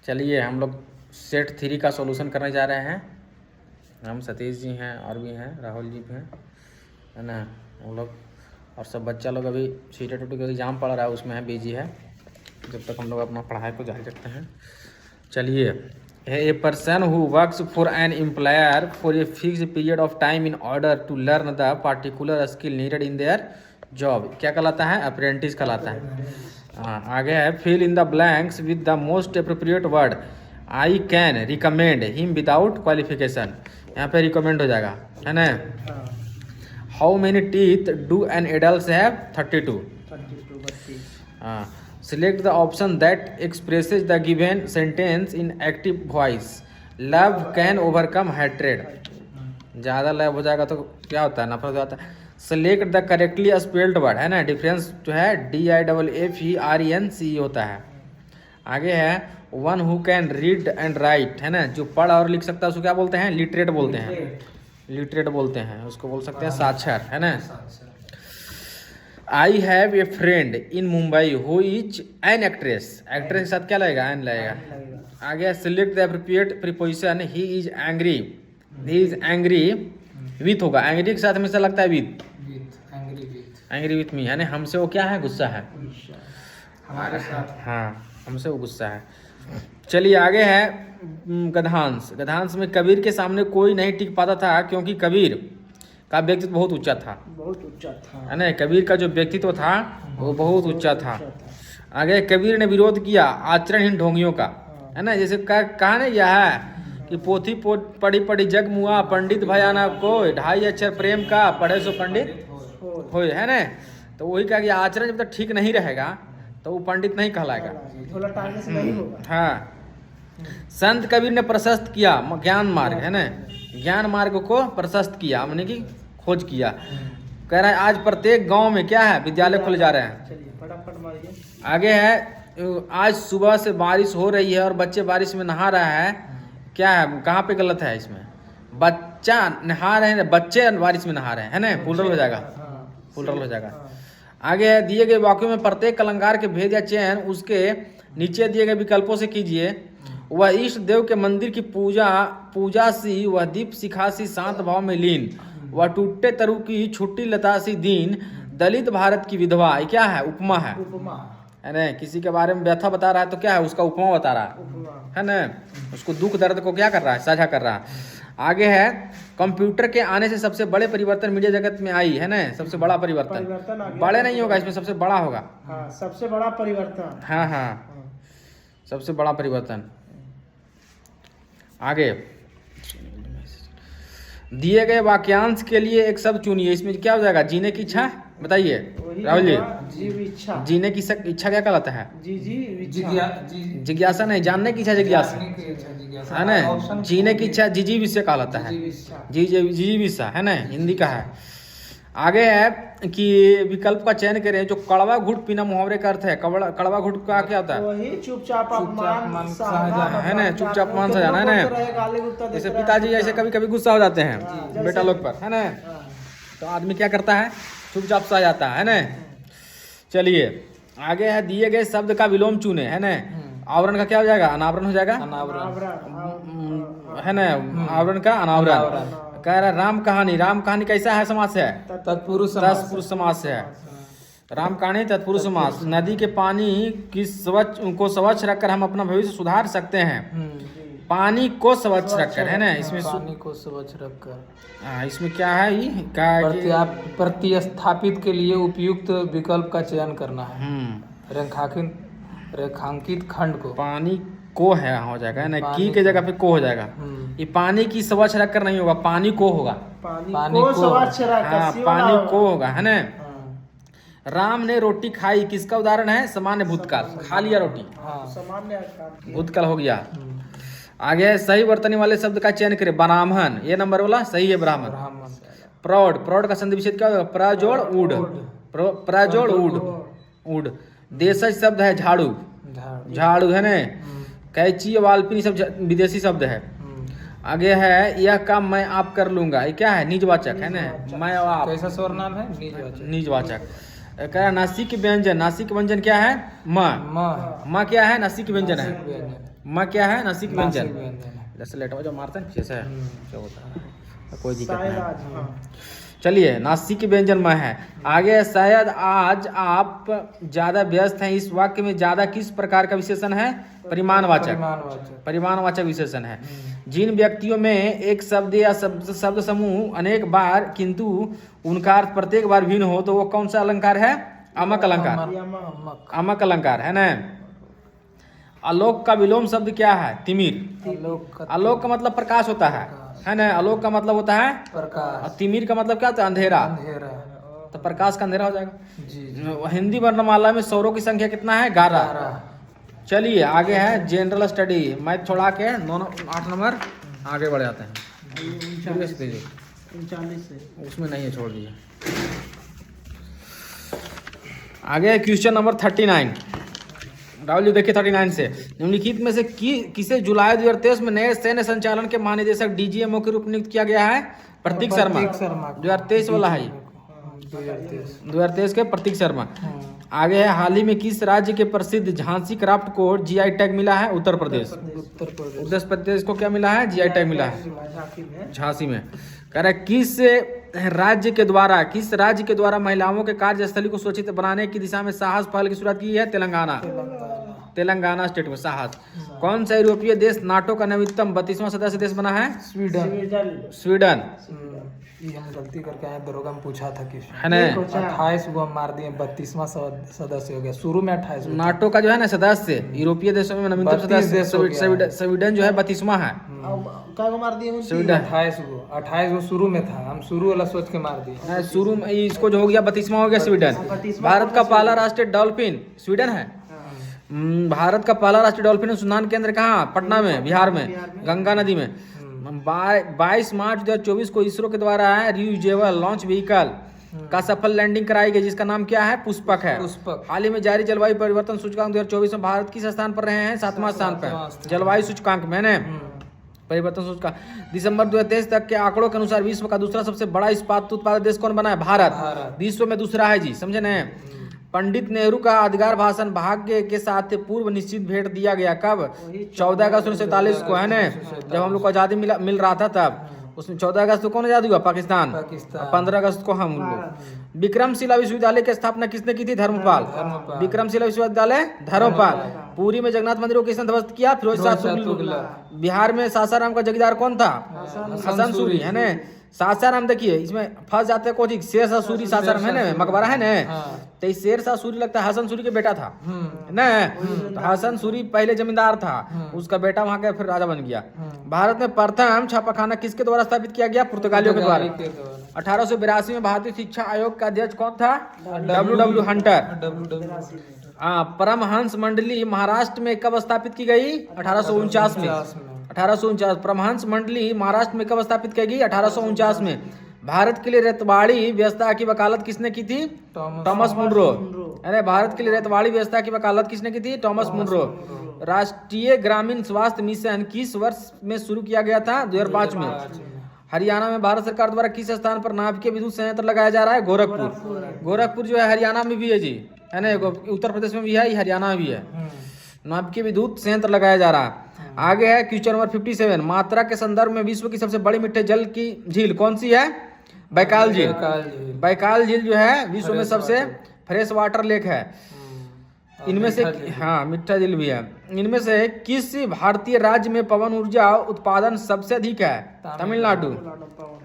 चलिए हम लोग सेट 3 का सॉल्यूशन करने जा रहे हैं। हम सतीश जी हैं और भी हैं, राहुल जी भी हैं, है ना। हम लोग और सब बच्चा लोग अभी सीटेट का एग्ज़ाम पढ़ रहा है, उसमें है, बिजी है। जब तक हम लोग अपना पढ़ाई को जारी रखते हैं। चलिए, a person who works for an employer for a fix period of time in order to learn the particular skill needed in their job, क्या कहलाता है? अप्रेंटिस कहलाता है। आगे है, fill in the blanks with the most appropriate word. I can recommend him without qualification, यहाँ पे recommend हो जाएगा, है ना। How many teeth do an adult have? 32। हाँ, select the option that expresses the given sentence in active voice. Love can overcome hatred, ज़्यादा love हो जाएगा तो क्या होता है? नफरत हो जाता है। Select the correctly spelled word, है ना। डिफरेंस जो है DIFFERENCE होता है। आगे है, one who can read and right, है ना। जो पढ़ और लिख सकता है उसको क्या बोलते हैं? लिटरेट बोलते हैं। लिटरेट बोलते हैं उसको, बोल सकते हैं साक्षर, है ना। I have a friend in Mumbai who is an actress, actress के साथ क्या लगेगा? एन लगेगा। आगे, select the appropriate preposition. He is angry, he is angry with होगा, एंग्री के साथ हमेशा लगता है विथ, एंग्री विथ मी, है ना। हमसे वो क्या है? गुस्सा है, हमारे साथ, हाँ, हमसे वो गुस्सा है। चलिए आगे है, गद्यांश। गद्यांश में कबीर के सामने कोई नहीं टिक पाता था क्योंकि कबीर का व्यक्तित्व बहुत ऊंचा था, है ना। कबीर का जो व्यक्तित्व था वो बहुत ऊंचा था। आगे, कबीर ने विरोध किया आचरणहीन ढोंगियों का, है ना। जैसे कहा ना यह है कि पोथी पढ़ी पढ़ी जग मुआ, पंडित भया ना कोई, 2.5 अक्षर प्रेम का, पढ़े सो पंडित होय, है ना। तो वही कहा कि आचरण जब तक ठीक नहीं रहेगा तो वो पंडित नहीं कहलाएगा। हाँ, संत कबीर ने प्रशस्त किया ज्ञान मार्ग, है ना। ज्ञान मार्ग को प्रशस्त किया, मैंने की खोज किया। कह रहा है आज प्रत्येक गांव में क्या है? विद्यालय खुल जा रहे हैं। आगे है, आज सुबह से बारिश हो रही है और बच्चे बारिश में नहा रहा है, क्या है? कहाँ पे गलत है इसमें? बच्चा नहा रहे हैं, बच्चे बारिश में नहा रहे हैं, है ना। प्लूरल हो जाएगा, प्लूरल हो जाएगा। आगे है, दिए गए वाक्यों में प्रत्येक अलंकार के भेद या चयन उसके नीचे दिए गए विकल्पों से कीजिए। वह इष्ट देव के मंदिर की पूजा सी, वह दीप शिखा सी शांत भाव में लीन, वह टूटे तरु की छुट्टी लता सी दीन, दलित भारत की विधवा, ये क्या है? उपमा है ना। किसी के बारे में व्यथा बता रहा है तो क्या है? उसका उपमा बता रहा है ना। उसको दुख दर्द को क्या कर रहा है? साझा कर रहा है। आगे है, कंप्यूटर के आने से सबसे बड़े परिवर्तन मीडिया जगत में आई, है ना। सबसे बड़ा परिवर्तन बड़े नहीं होगा, इसमें सबसे बड़ा होगा। सबसे बड़ा परिवर्तन, हाँ, सबसे बड़ा परिवर्तन। आगे, दिए गए वाक्यांश के लिए एक शब्द चुनिए। इसमें क्या हो जाएगा? जीने की इच्छा, बताइए राहुल जी। जीने की इच्छा क्या कहलाता है? जिज्ञासा नहीं, जानने की इच्छा जिज्ञासा, है ना। जीने की इच्छा जिजीविषा कहलाता है, जिजीविषा, है ना, हिंदी का है। आगे है कि विकल्प का चयन करें। जो कड़वा घुट पीना मुहावरे का अर्थ है, कड़वा घुट का क्या होता है? चुपचाप है ना, चुपचाप मान सा जाना, है ना। जैसे पिताजी ऐसे कभी कभी गुस्सा हो जाते हैं बेटा लोग पर, है ना, तो आदमी क्या करता है? चुपचाप सा जाता है ना। चलिए आगे है, दिए गए शब्द का विलोम चुने, है ना। आवरण का क्या हो जाएगा? अनावरण हो जाएगा, है ना। आवरण का अनावरण। कह रहा राम कहानी, राम कहानी कैसा है? समास है, तत्पुरुष समास से है। राम कहानी तत्पुरुष समास। नदी के पानी की स्वच्छ रखकर हम अपना भविष्य सुधार सकते हैं। पानी को स्वच्छ रखकर, है ना। इसमें पानी को स्वच्छ रखकर, हाँ, इसमें क्या है? प्रतिस्थापित के लिए उपयुक्त विकल्प का चयन करना है। रेखांकित खंड को, पानी को है हो जाएगा, है ना। की के जगह पे को हो जाएगा। ये पानी की स्वच्छ रखकर नहीं होगा, पानी को होगा, पानी को स्वच्छ रखकर, हाँ, पानी को होगा, है ना। राम ने रोटी खाई, किसका उदाहरण है? सामान्य भूतकाल, खा लिया रोटी, सामान्य भूतकाल हो गया। आगे, सही वर्तने वाले शब्द का चयन करें। ब्राह्मण, ये नंबर वाला सही है, ब्राह्मण। प्रौढ़, प्रौढ़ का संधि विच्छेद क्या होगा? प्रजोड़ उड़, प्रजोड़ उड़। देशज शब्द है झाड़ू, झाड़ू, है ना। कैची, वाल्पिनी सब विदेशी शब्द है। आगे है, यह काम मैं आप कर लूंगा, ये क्या है? निजवाचक, है ना। मैं आप, कैसा सर्वनाम है? निजवाचक। कह रहा नासिक व्यंजन, नासिक व्यंजन क्या है? म। म क्या है? नासिक व्यंजन है। म क्या है? नासिक व्यंजन। जैसे लेटवा जो मारते हैं जैसे क्या होता है, कोई दिक्कत नहीं। चलिए, नासिक व्यंजन में है। आगे, शायद आज आप ज्यादा व्यस्त हैं। इस वाक्य में ज्यादा किस प्रकार का विशेषण है? परिमाणवाचक। परिमाणवाचक विशेषण है। जिन व्यक्तियों में एक शब्द या शब्द समूह अनेक बार किंतु उनका अर्थ प्रत्येक बार भिन्न हो तो वो कौन सा अलंकार है? अमक अलंकार। अमक अलंकार है ना। आलोक का विलोम शब्द क्या है? तिमिर। आलोक का मतलब प्रकाश होता है ना। आलोक का मतलब होता है प्रकाश, और तिमिर का मतलब क्या होता है? अंधेरा। तो प्रकाश का अंधेरा हो जाएगा जी। हिंदी वर्णमाला में स्वरों की संख्या कितना है? 11। चलिए आगे है जनरल स्टडी। मैथ छोड़ा के 8 नंबर आगे बढ़ जाते हैं। 39 उसमें नहीं है, छोड़ दीजिए। आगे क्वेश्चन नंबर 39। राहुल जी देखिए 39 से, निम्नलिखित में से किसे जुलाई 2023 में नए सैन्य संचालन के महानिदेशक डीजीएमओ के रूप में नियुक्त किया गया है? प्रतीक शर्मा। 2023 वाला है, 2023 के प्रतीक शर्मा। आगे है, हाल ही में किस राज्य के प्रसिद्ध झांसी क्राफ्ट को जीआई टैग मिला है? उत्तर प्रदेश। उत्तर प्रदेश को क्या मिला है? जीआई टैग मिला है, झांसी में। कह रहा है किस राज्य के द्वारा महिलाओं के कार्यस्थली को सुरक्षित बनाने की दिशा में साहस पहल की शुरुआत की है? तेलंगाना स्टेट में साहस। कौन सा यूरोपीय देश नाटो का नवीनतम 32वां सदस्य देश बना है? स्वीडन। ये हम गलती करके आए, दरोगा में पूछा था कि है ना, 28 को हम मार दिए, 32वां सदस्य हो गया। शुरू में 28 नाटो का जो है ना सदस्य, यूरोपीय देशों में नवीनतम सदस्य स्वीडन जो है 32वां है। क्या मार दिए? स्वीडन 28 को शुरू में था, हम शुरू वाला सोच के मार दिए। शुरू में इसको जो हो गया 32वां हो गया स्वीडन। भारत का पहला राष्ट्रीय डॉल्फिन स्वीडन है। भारत का पहला राष्ट्रीय डॉल्फिन अनुसंधान केंद्र कहाँ? पटना में, बिहार में, गंगा नदी में। 22 मार्च 2024 को इसरो के द्वारा रियूजेबल लॉन्च व्हीकल का सफल लैंडिंग कराई गई, जिसका नाम क्या है? पुष्पक है। हाल ही में जारी जलवायु परिवर्तन सूचकांक 2024 में भारत किस स्थान पर रहे हैं? 7वां स्थान पर जलवायु सूचकांक में ने परिवर्तन सूचकांक। दिसंबर 2023 तक के आंकड़ों के अनुसार विश्व का दूसरा सबसे बड़ा इस्पात उत्पादक देश कौन बना है? भारत। विश्व में दूसरा है जी, समझे न। पंडित नेहरू का यादगार भाषण भाग्य के साथ पूर्व निश्चित भेंट दिया गया कब? 14 अगस्त 1947 को, है ना, जब हम लोग को आजादी मिल रहा था तब। उसमें 14 अगस्त को कौन आजादी हुआ? पाकिस्तान। 15 अगस्त को हम लोग। विक्रमशिला विश्वविद्यालय की स्थापना किसने की थी? धर्मपाल। विक्रमशिला विश्वविद्यालय धर्मपाल। पुरी में जगन्नाथ मंदिर को किसने ध्वस्त किया? फिरोज शाह तुगलक। बिहार में सासाराम का जगीरदार कौन था? हसन सूरी, है ना। सासाराम देखिए इसमें फंस जाते हैं कोचिंग, शेर शाह सूरी सासाराम है ना, मकबरा है ना। तो इस शेर शाह सूरी लगता है हसन सूरी के बेटा था ना। तो हसन सूरी पहले जमींदार था, उसका बेटा वहां का फिर राजा बन गया। भारत में प्रथम छापाखाना किसके द्वारा स्थापित किया गया? पुर्तगालियों के द्वारा। 1882 में भारतीय शिक्षा आयोग का अध्यक्ष कौन था? W Hunter. परमहंस मंडली महाराष्ट्र में कब स्थापित की गई? 1849 में। 1849 परमहंस मंडली महाराष्ट्र में कब स्थापित की गई? 1849 में। भारत के लिए रेतवाड़ी व्यवस्था की वकालत किसने की थी? Thomas Munro. अरे भारत के लिए रेतवाड़ी व्यवस्था की वकालत किसने की थी? Thomas Munro. राष्ट्रीय ग्रामीण स्वास्थ्य मिशन किस वर्ष में शुरू किया गया था? 2005 में। हरियाणा में भारत सरकार द्वारा किस स्थान पर नाभिकीय विद्युत संयंत्र लगाया जा रहा है? गोरखपुर। गोरखपुर जो है हरियाणा में भी है जी, है ना, उत्तर प्रदेश में भी है, हरियाणा में भी है। नाभिकीय विद्युत संयंत्र लगाया जा रहा है। आगे है क्वेश्चन नंबर 57। मात्रा के संदर्भ में विश्व की सबसे बड़ी मीठे जल की झील कौन सी है? बैकाल झील। बैकाल झील जो है विश्व में सबसे फ्रेश वाटर लेक है। इनमें से मीठा झील भी है। इनमें से किस भारतीय राज्य में पवन ऊर्जा उत्पादन सबसे अधिक है? तमिलनाडु,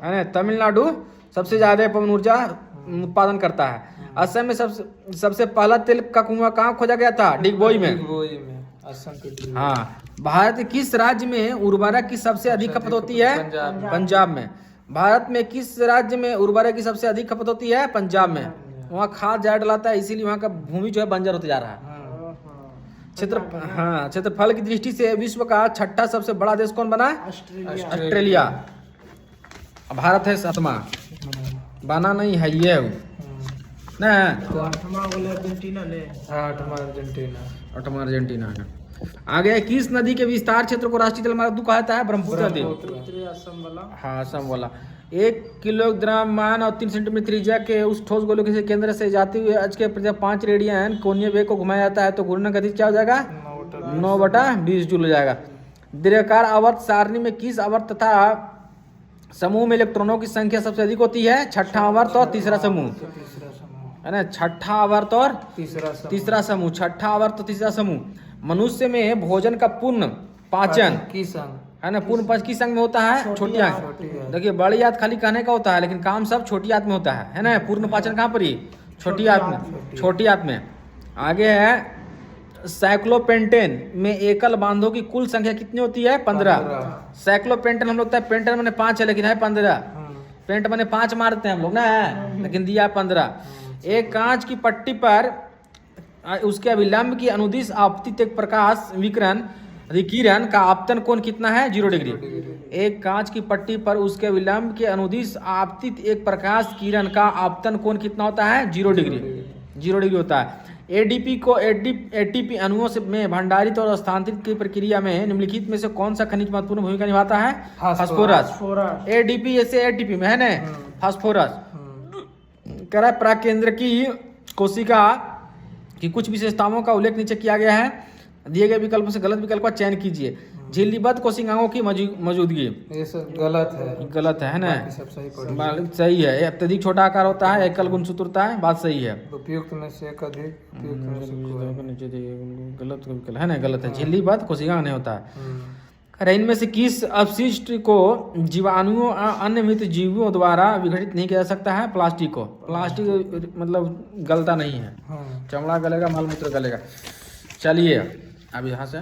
है ना। तमिलनाडु सबसे ज्यादा पवन ऊर्जा उत्पादन करता है। असम में सबसे पहला तेल का कुआं कहाँ खोजा गया था? डिगबोई में। हाँ। भारत किस राज्य में उर्वरक की सबसे अधिक खपत होती है? पंजाब में। भारत में किस राज्य में उर्वरक की सबसे अधिक खपत होती है? पंजाब में। वहाँ खाद ज्यादा डलाता है, इसीलिए वहाँ का भूमि जो है बंजर होते जा रहा है। क्षेत्रफल की दृष्टि से विश्व का छठा सबसे बड़ा देश कौन बना? ऑस्ट्रेलिया। भारत है 7वां, बना नहीं है ये ना। 8वां अर्जेंटीना है। आगे किस नदी के विस्तार क्षेत्र को राष्ट्रीय जलमार्ग कहता है? ब्रह्मपुत्र नदी। हाँ, असम वाला। 1 किलोग्राम मान और 3 सेंटीमीटर त्रिज्या के उस ठोस गोले के केंद्र से जाते हुए अक्ष के प्रति 5 रेडियन कोणीय वेग को घुमाया जाता है तो घूर्णन गति क्या हो जाएगा 9/20 जूल हो जाएगा। दीर्घाकार आवर्त सारणी में किस आवर्त तथा समूह में इलेक्ट्रॉनों की संख्या सबसे अधिक होती है? छठा आवर्त और तीसरा समूह, है ना। छठा आवर्त और तीसरा समूह, छठा आवर्त और तीसरा समूह। मनुष्य में भोजन का पूर्ण पाचन किस अंग, है ना, पूर्ण पाचन किस अंग में होता है? छोटी आंत। देखिए बड़ी आंत खाली कहने का होता है लेकिन काम सब छोटी आंत में होता है ना। पूर्ण पाचन कहाँ पर ही? छोटी आंत में, छोटी आंत में। आगे है साइक्लोपेंटेन में एकल बांधों की कुल संख्या कितनी होती है? 15। साइक्लोपेंटेन हम लोग पेंटेन मैंने 5 है लेकिन है 15। पेंट मैंने 5 मारते हैं हम लोग ना, लेकिन दिया 15। एक कांच की पट्टी पर उसके अभिलंब की अनुदिश आपतित एक प्रकाश विकिरण का आपतन कोण कितना है? 0 डिग्री। एक कांच की पट्टी पर उसके विलंब के अनुदिश आपतित एक प्रकाश किरण का आपतन कोण कितना होता है? 0 डिग्री। 0 डिग्री होता है। एडीपी को एटीपी अणुओं से में भंडारित और स्थानांतरित की प्रक्रिया में निम्नलिखित में से कौन सा खनिज महत्वपूर्ण भूमिका निभाता है? फास्फोरस। एडीपी जैसे एटीपी में है ना, फास्फोरस। कह रहा है प्राकेंद्र की कोशिका की कुछ विशेषताओं का उल्लेख नीचे किया गया है। दिए गए विकल्प से गलत विकल्प का चयन कीजिए। झिल्लीबद्ध कोशिकाओं की मौजूदगी, ये सब गलत है ना। सब सही सही है। अत्यधिक छोटा आकार होता है, एकल गुणसूत्र होता है, बात सही है। उपयुक्त में से एक अधिक, उपयुक्त में से कोई। गलत विकल्प है ना, गलत है। झिल्लीबद्ध कोशिका नहीं होता है। इनमें से किस अपशिष्ट को जीवाणुओं अन्य मित्र जीवों द्वारा विघटित नहीं किया जा सकता है? प्लास्टिक को। प्लास्टिक मतलब गलता नहीं है, चमड़ा गलेगा, मल मूत्र गलेगा। चलिए अब यहाँ से